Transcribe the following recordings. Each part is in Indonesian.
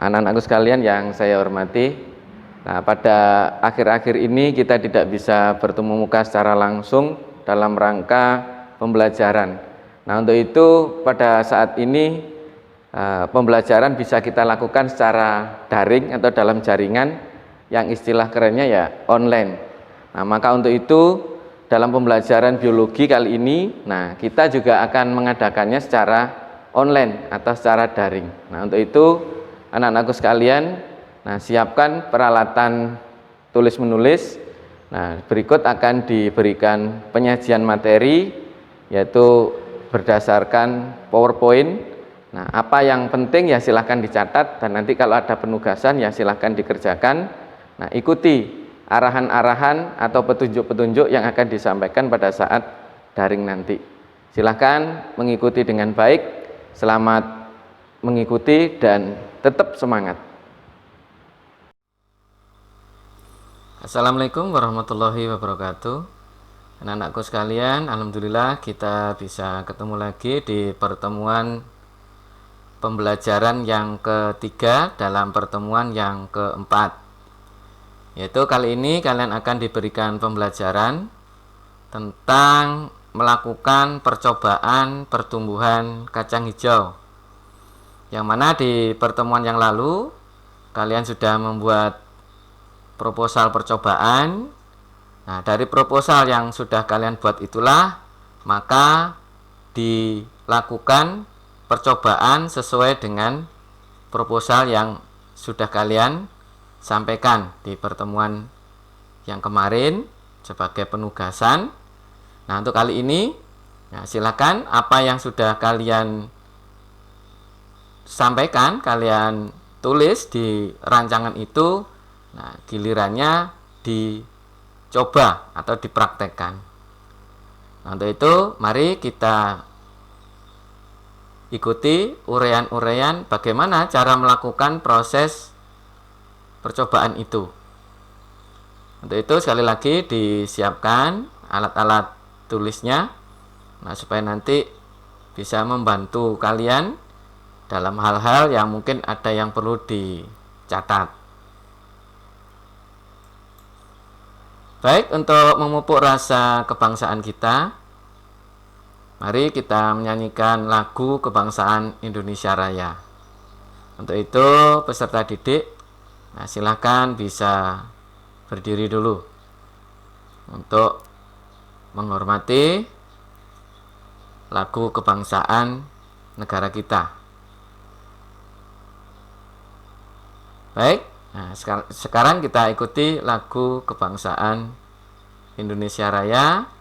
Anak-anakku sekalian yang saya hormati, nah pada akhir-akhir ini kita tidak bisa bertemu muka secara langsung dalam rangka pembelajaran. Nah untuk itu pada saat ini pembelajaran bisa kita lakukan secara daring atau dalam jaringan yang istilah kerennya ya online. Nah maka untuk itu dalam pembelajaran biologi kali ini, nah kita juga akan mengadakannya secara online atau secara daring. Nah untuk itu anak-anakku sekalian, nah siapkan peralatan tulis menulis. Nah berikut akan diberikan penyajian materi yaitu berdasarkan PowerPoint. Nah apa yang penting ya silahkan dicatat, dan nanti kalau ada penugasan ya silahkan dikerjakan. Nah ikuti arahan-arahan atau petunjuk-petunjuk yang akan disampaikan pada saat daring nanti. Silahkan mengikuti dengan baik. Selamat mengikuti dan tetap semangat. Assalamualaikum warahmatullahi wabarakatuh. Anak-anakku sekalian, alhamdulillah kita bisa ketemu lagi di pertemuan pembelajaran yang ketiga dalam pertemuan yang keempat. Yaitu kali ini kalian akan diberikan pembelajaran tentang melakukan percobaan pertumbuhan kacang hijau. Yang mana di pertemuan yang lalu kalian sudah membuat proposal percobaan. Nah, dari proposal yang sudah kalian buat itulah maka dilakukan percobaan sesuai dengan proposal yang sudah kalian sampaikan di pertemuan yang kemarin sebagai penugasan. Nah, untuk kali ini silakan apa yang sudah kalian sampaikan, kalian tulis di rancangan itu, nah gilirannya dicoba atau dipraktekkan. Nah, untuk itu mari kita ikuti uraian-uraian bagaimana cara melakukan proses percobaan itu. Untuk itu sekali lagi disiapkan alat-alat tulisnya, nah supaya nanti bisa membantu kalian dalam hal-hal yang mungkin ada yang perlu dicatat. Baik, untuk memupuk rasa kebangsaan kita, mari kita menyanyikan lagu kebangsaan Indonesia Raya. Untuk itu peserta didik, nah silahkan bisa berdiri dulu untuk menghormati lagu kebangsaan negara kita. Baik, nah sekarang kita ikuti lagu kebangsaan Indonesia Raya.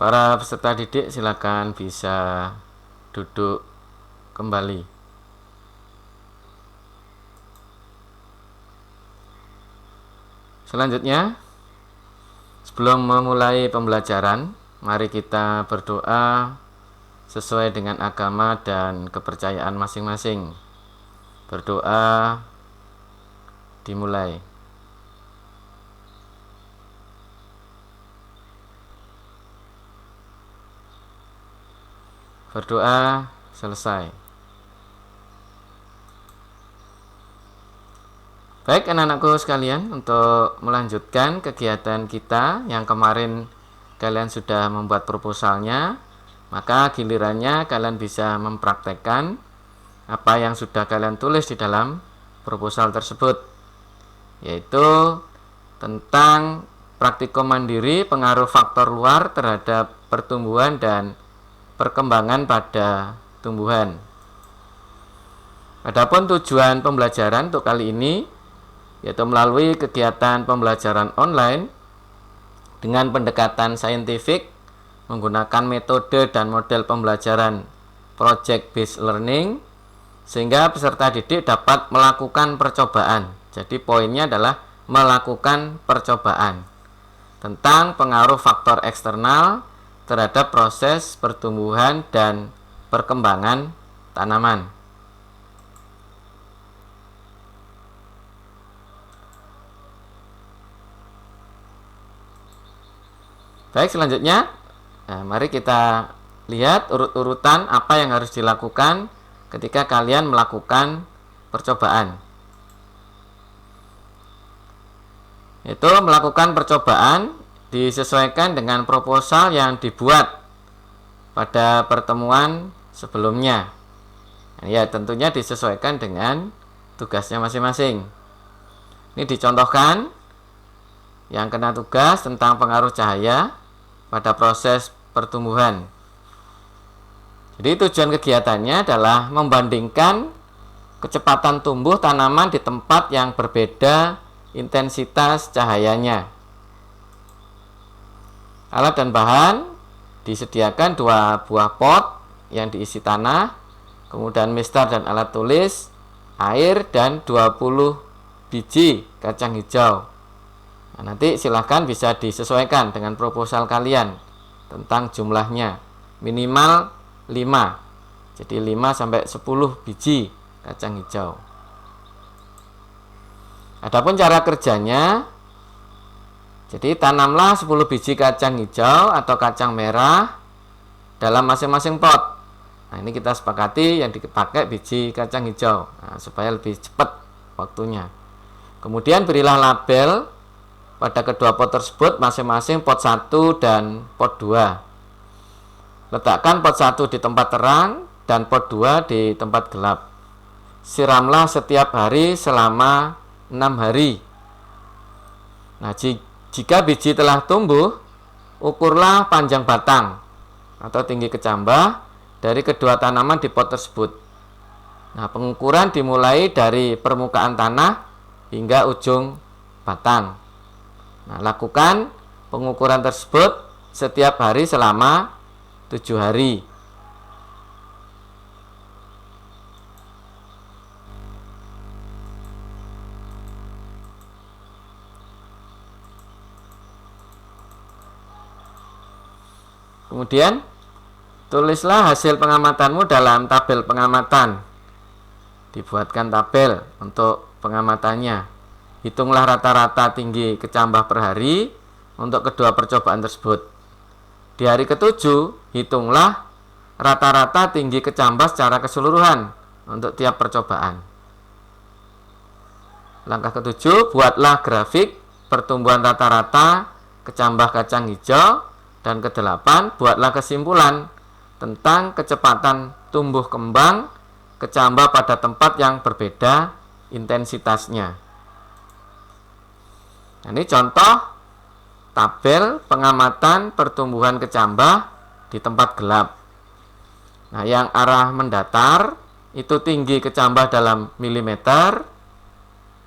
Para peserta didik silakan bisa duduk kembali. Selanjutnya, sebelum memulai pembelajaran, mari kita berdoa sesuai dengan agama dan kepercayaan masing-masing. Berdoa dimulai. Berdoa selesai. Baik anak-anakku sekalian, untuk melanjutkan kegiatan kita yang kemarin kalian sudah membuat proposalnya, maka gilirannya kalian bisa mempraktekkan apa yang sudah kalian tulis di dalam proposal tersebut, yaitu tentang praktikum mandiri pengaruh faktor luar terhadap pertumbuhan dan perkembangan pada tumbuhan. Adapun tujuan pembelajaran untuk kali ini yaitu melalui kegiatan pembelajaran online dengan pendekatan saintifik menggunakan metode dan model pembelajaran project based learning, sehingga peserta didik dapat melakukan percobaan. Jadi poinnya adalah melakukan percobaan tentang pengaruh faktor eksternal terhadap proses pertumbuhan dan perkembangan tanaman. Baik, selanjutnya, mari kita lihat urut-urutan apa yang harus dilakukan ketika kalian melakukan percobaan. Itu melakukan percobaan disesuaikan dengan proposal yang dibuat pada pertemuan sebelumnya. Ya, tentunya disesuaikan dengan tugasnya masing-masing. Ini dicontohkan yang kena tugas tentang pengaruh cahaya pada proses pertumbuhan. Jadi tujuan kegiatannya adalah membandingkan kecepatan tumbuh tanaman di tempat yang berbeda intensitas cahayanya. Alat dan bahan disediakan 2 buah pot yang diisi tanah, kemudian mistar dan alat tulis, air, dan 20 biji kacang hijau. Nah, nanti silahkan bisa disesuaikan dengan proposal kalian tentang jumlahnya, minimal 5. Jadi 5 sampai 10 biji kacang hijau. Adapun cara kerjanya, jadi tanamlah 10 biji kacang hijau atau kacang merah dalam masing-masing pot. Nah, ini kita sepakati yang dipakai biji kacang hijau, supaya lebih cepat waktunya. Kemudian berilah label pada kedua pot tersebut, masing-masing pot 1 dan pot 2. Letakkan pot 1 di tempat terang dan pot 2 di tempat gelap. Siramlah setiap hari selama 6 hari. Nah, jika biji telah tumbuh, ukurlah panjang batang atau tinggi kecambah dari kedua tanaman di pot tersebut. Nah, pengukuran dimulai dari permukaan tanah hingga ujung batang. Nah, lakukan pengukuran tersebut setiap hari selama 7 hari. Kemudian, tulislah hasil pengamatanmu dalam tabel pengamatan. Dibuatkan tabel untuk pengamatannya. Hitunglah rata-rata tinggi kecambah per hari untuk kedua percobaan tersebut. Di hari ke-7, hitunglah rata-rata tinggi kecambah secara keseluruhan untuk tiap percobaan. Langkah ke-7, buatlah grafik pertumbuhan rata-rata kecambah kacang hijau. Dan ke-8, buatlah kesimpulan tentang kecepatan tumbuh kembang kecambah pada tempat yang berbeda intensitasnya. Nah, ini contoh tabel pengamatan pertumbuhan kecambah di tempat gelap. Nah, yang arah mendatar itu tinggi kecambah dalam milimeter,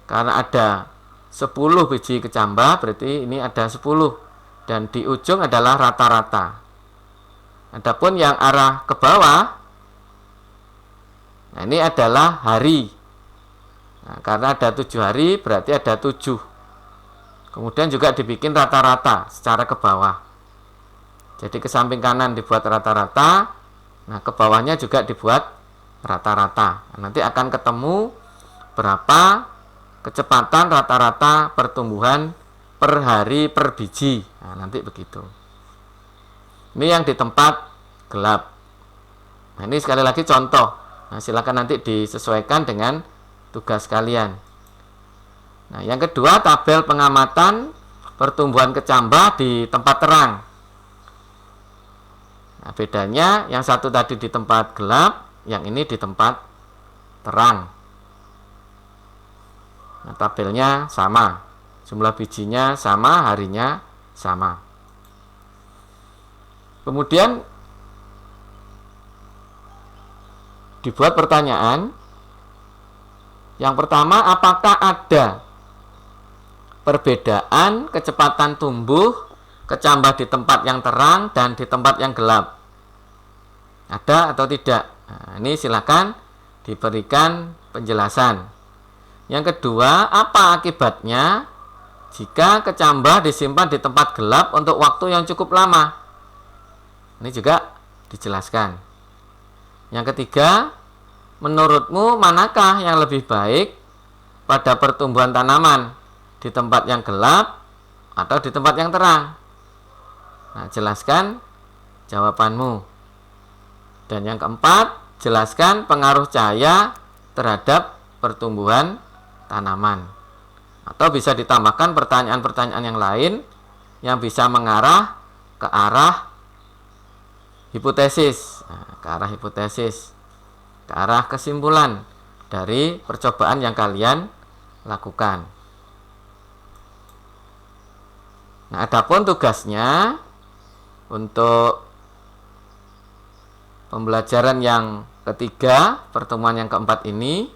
karena ada 10 biji kecambah, berarti ini ada 10. Dan di ujung adalah rata-rata. Adapun yang arah ke bawah, nah ini adalah hari. Nah, karena ada 7 hari berarti ada 7. Kemudian juga dibikin rata-rata secara ke bawah. Jadi ke samping kanan dibuat rata-rata, nah ke bawahnya juga dibuat rata-rata. Nah, nanti akan ketemu berapa kecepatan rata-rata pertumbuhan per hari per biji. Nah, nanti begitu. Ini yang di tempat gelap. Nah, ini sekali lagi contoh. Nah, silakan nanti disesuaikan dengan tugas kalian. Nah, yang kedua, tabel pengamatan pertumbuhan kecambah di tempat terang. Nah, bedanya yang satu tadi di tempat gelap, yang ini di tempat terang. Nah, tabelnya sama, jumlah bijinya sama, harinya sama. Kemudian dibuat pertanyaan. Yang pertama, apakah ada perbedaan kecepatan tumbuh kecambah di tempat yang terang dan di tempat yang gelap? Ada atau tidak? Nah, ini silakan diberikan penjelasan. Yang kedua, apa akibatnya jika kecambah disimpan di tempat gelap untuk waktu yang cukup lama? Ini juga dijelaskan. Yang ketiga, menurutmu manakah yang lebih baik pada pertumbuhan tanaman, di tempat yang gelap atau di tempat yang terang? Nah, jelaskan jawabanmu. Dan yang keempat, jelaskan pengaruh cahaya terhadap pertumbuhan tanaman. Atau bisa ditambahkan pertanyaan-pertanyaan yang lain yang bisa mengarah ke arah hipotesis, ke arah hipotesis, ke arah kesimpulan dari percobaan yang kalian lakukan. Nah, adapun tugasnya untuk pembelajaran yang ketiga, pertemuan yang keempat ini,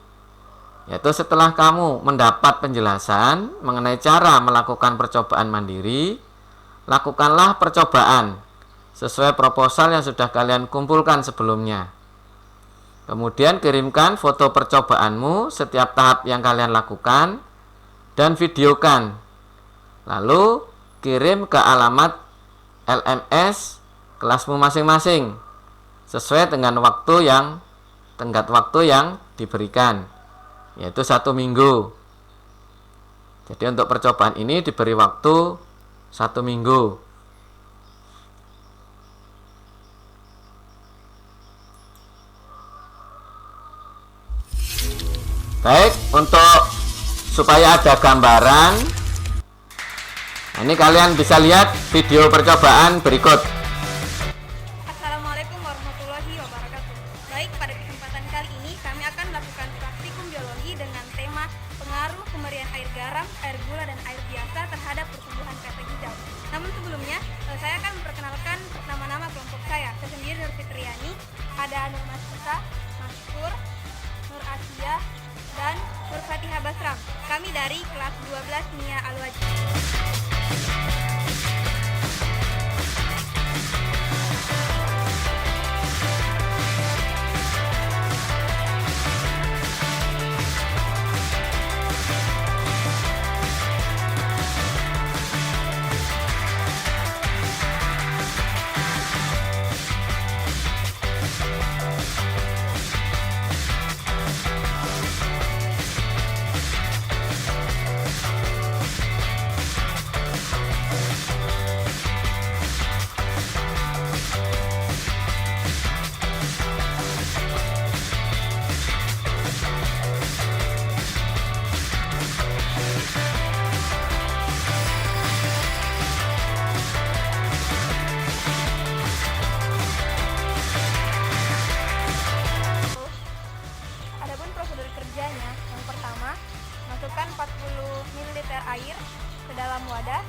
yaitu setelah kamu mendapat penjelasan mengenai cara melakukan percobaan mandiri, lakukanlah percobaan sesuai proposal yang sudah kalian kumpulkan sebelumnya. Kemudian kirimkan foto percobaanmu setiap tahap yang kalian lakukan dan videokan. Lalu kirim ke alamat LMS kelasmu masing-masing sesuai dengan tenggat waktu yang diberikan, yaitu 1 minggu. Jadi untuk percobaan ini diberi waktu 1 minggu. Baik, untuk supaya ada gambaran, nah ini kalian bisa lihat video percobaan berikut. Assalamualaikum warahmatullahi wabarakatuh. Baik, pada kesempatan kali ini kami akan melakukan praktikum biologi dengan tema pengaruh pemberian air garam, air gula, dan air biasa terhadap pertumbuhan kacang hijau. Namun sebelumnya, saya akan memperkenalkan nama-nama kelompok saya. Saya sendiri Nur Fitriani, ada Nur Masfusa, Maskur, Nur Asia, dan Nur Fatihah Basram. Kami dari kelas 12 Nia Al-Wajid. Masukkan 40 ml air ke dalam wadah.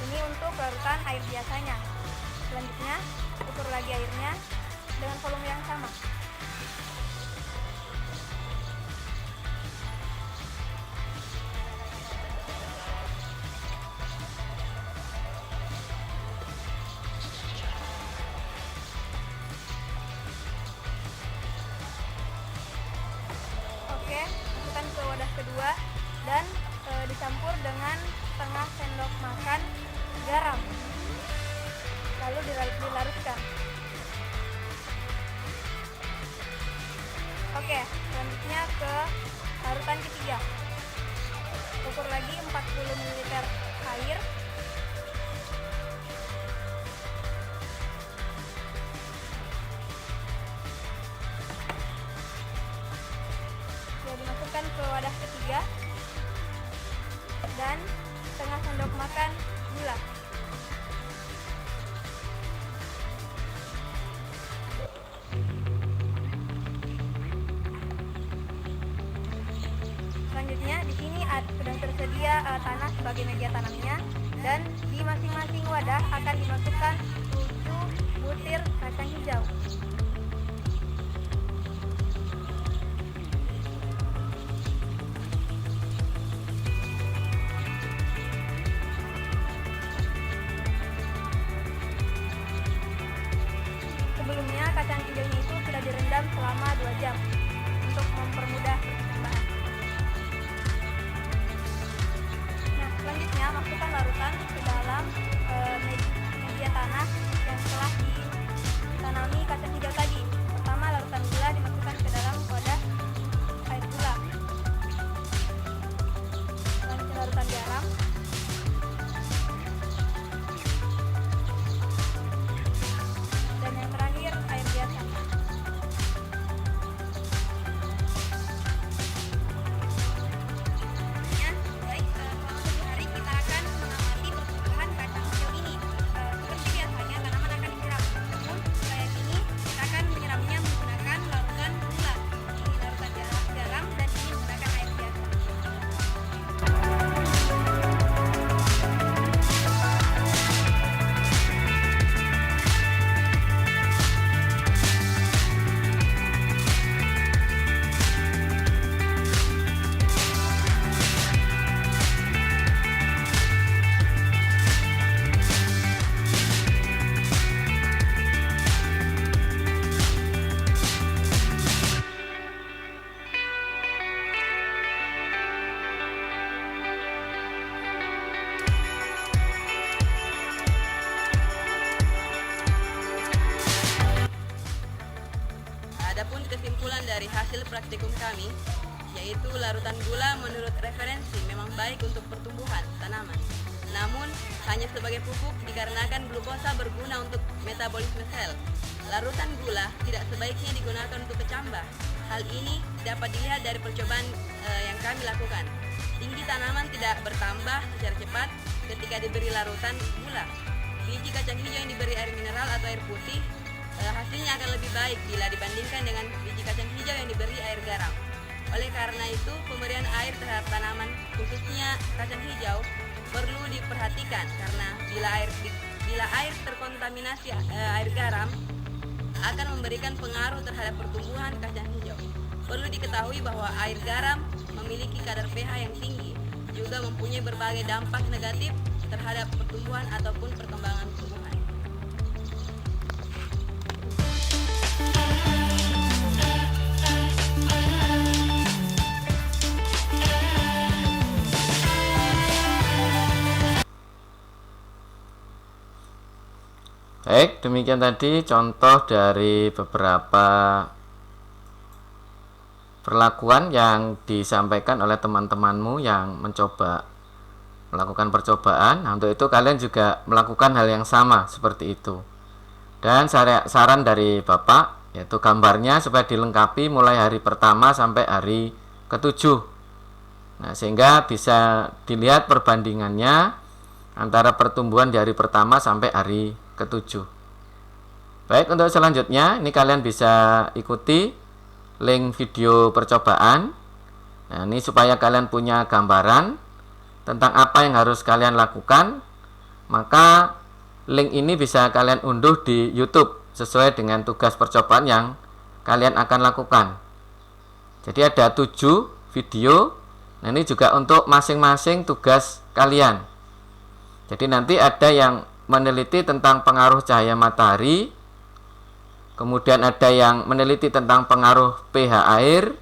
Ini untuk larutan air biasanya. Selanjutnya, ukur lagi airnya dengan volume yang sama. Oke, masukkan ke wadah kedua dan dicampur dengan setengah sendok makan garam. Lalu dilarutkan. Oke, selanjutnya ke larutan ketiga. Ukur lagi 40 ml air. Ya, dimasukkan ke wadah ketiga dan setengah sendok makan gula. Selanjutnya di sini sudah tersedia tanah sebagai media tanamnya, dan di masing-masing wadah akan dimasukkan 7 butir kacang hijau. Sebelumnya kacang hijaunya itu sudah direndam selama 2 jam untuk mempermudah pertumbuhan. Nah, selanjutnya masukkan larutan ke dalam media tanah yang telah ditanami kacang hijau tadi. Pertama, larutan gula dimasukkan ke dalam wadah air gula. Selanjutnya larutan garam. Dan yang terakhir air biasa. Baik, selama 7 hari kita akan mengamati pertumbuhan kacang hijau ini. Seperti biasanya tanaman akan disiram. Namun kayak gini kita akan menyiramnya menggunakan larutan gula. Ini larutan garam dan ini menggunakan air biasa. Adapun kesimpulan dari hasil praktikum kami, yaitu larutan gula menurut referensi memang baik untuk pertumbuhan tanaman. Namun, hanya sebagai pupuk dikarenakan glukosa berguna untuk metabolisme sel. Larutan gula tidak sebaiknya digunakan untuk kecambah. Hal ini dapat dilihat dari percobaan yang kami lakukan. Tinggi tanaman tidak bertambah secara cepat ketika diberi larutan gula. Biji kacang hijau yang diberi air mineral atau air putih hasilnya akan lebih baik bila dibandingkan dengan biji kacang hijau yang diberi air garam. Oleh karena itu, pemberian air terhadap tanaman, khususnya kacang hijau, perlu diperhatikan karena bila air terkontaminasi air garam akan memberikan pengaruh terhadap pertumbuhan kacang hijau. Perlu diketahui bahwa air garam memiliki kadar pH yang tinggi, juga mempunyai berbagai dampak negatif terhadap pertumbuhan ataupun perkembangan tumbuhan. Baik, demikian tadi contoh dari beberapa perlakuan yang disampaikan oleh teman-temanmu yang mencoba melakukan percobaan. Nah, untuk itu kalian juga melakukan hal yang sama seperti itu. Dan saran dari Bapak yaitu gambarnya supaya dilengkapi mulai hari pertama sampai hari ke-7. Nah, sehingga bisa dilihat perbandingannya antara pertumbuhan di hari pertama sampai hari ke-7. Baik, untuk selanjutnya ini kalian bisa ikuti link video percobaan. Nah, ini supaya kalian punya gambaran tentang apa yang harus kalian lakukan. Maka link ini bisa kalian unduh di YouTube sesuai dengan tugas percobaan yang kalian akan lakukan. Jadi ada 7 video. Nah, ini juga untuk masing-masing tugas kalian. Jadi nanti ada yang meneliti tentang pengaruh cahaya matahari, kemudian ada yang meneliti tentang pengaruh pH air,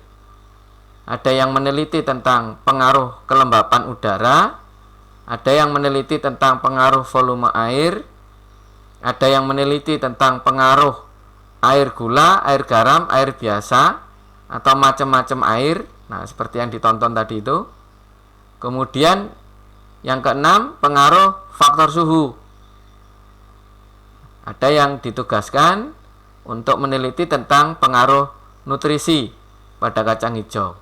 ada yang meneliti tentang pengaruh kelembapan udara, ada yang meneliti tentang pengaruh volume air, ada yang meneliti tentang pengaruh air gula, air garam, air biasa, atau macam-macam air. Nah, seperti yang ditonton tadi itu. Kemudian yang keenam, pengaruh faktor suhu. Ada yang ditugaskan untuk meneliti tentang pengaruh nutrisi pada kacang hijau.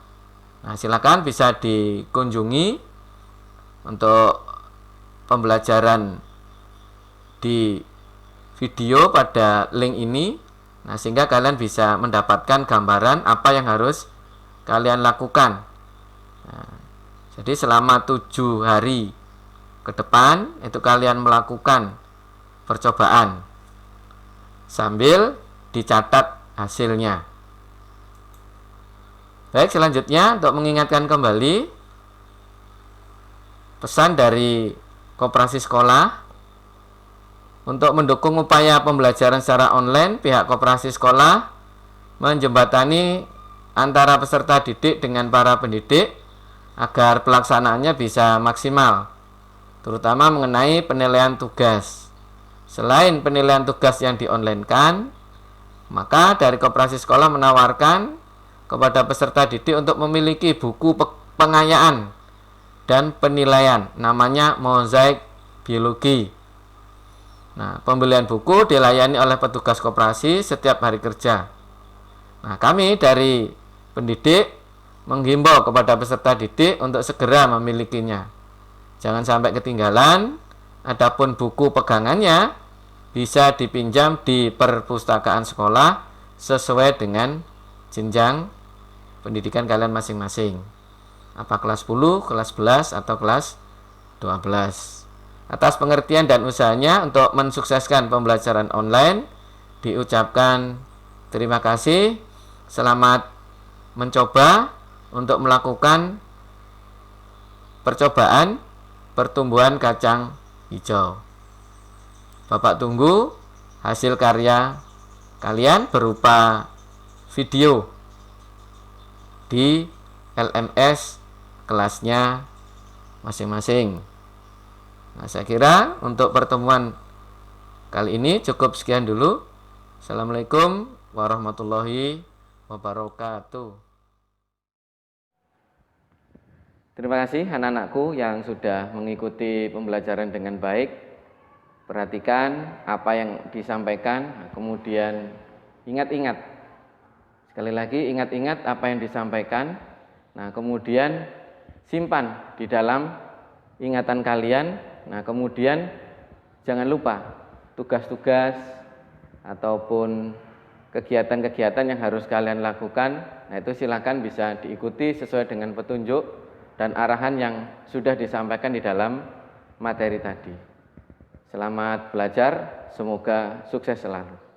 Nah, silakan bisa dikunjungi untuk pembelajaran di video pada link ini. Nah, sehingga kalian bisa mendapatkan gambaran apa yang harus kalian lakukan. Nah, jadi selama 7 hari ke depan itu kalian melakukan percobaan sambil dicatat hasilnya. Baik, selanjutnya untuk mengingatkan kembali pesan dari Koperasi Sekolah untuk mendukung upaya pembelajaran secara online, pihak Koperasi Sekolah menjembatani antara peserta didik dengan para pendidik agar pelaksanaannya bisa maksimal, terutama mengenai penilaian tugas. Selain penilaian tugas yang di-online-kan, maka dari Koperasi Sekolah menawarkan kepada peserta didik untuk memiliki buku pengayaan dan penilaian, namanya Mozaik Biologi. Nah, pembelian buku dilayani oleh petugas koperasi setiap hari kerja. Nah, kami dari pendidik menghimbau kepada peserta didik untuk segera memilikinya. Jangan sampai ketinggalan. Adapun buku pegangannya bisa dipinjam di perpustakaan sekolah sesuai dengan jenjang pendidikan kalian masing-masing. Apa kelas 10, kelas 11, atau kelas 12. Atas pengertian dan usahanya untuk mensukseskan pembelajaran online, diucapkan terima kasih. Selamat mencoba untuk melakukan percobaan pertumbuhan kacang hijau. Bapak tunggu hasil karya kalian berupa video di LMS kelasnya masing-masing. Nah, saya kira untuk pertemuan kali ini cukup sekian dulu. Assalamualaikum warahmatullahi wabarakatuh. Terima kasih anak-anakku yang sudah mengikuti pembelajaran dengan baik. Perhatikan apa yang disampaikan, kemudian ingat-ingat. Sekali lagi ingat-ingat apa yang disampaikan. Nah, kemudian simpan di dalam ingatan kalian. Nah, kemudian jangan lupa tugas-tugas ataupun kegiatan-kegiatan yang harus kalian lakukan. Nah, itu silakan bisa diikuti sesuai dengan petunjuk dan arahan yang sudah disampaikan di dalam materi tadi. Selamat belajar, semoga sukses selalu.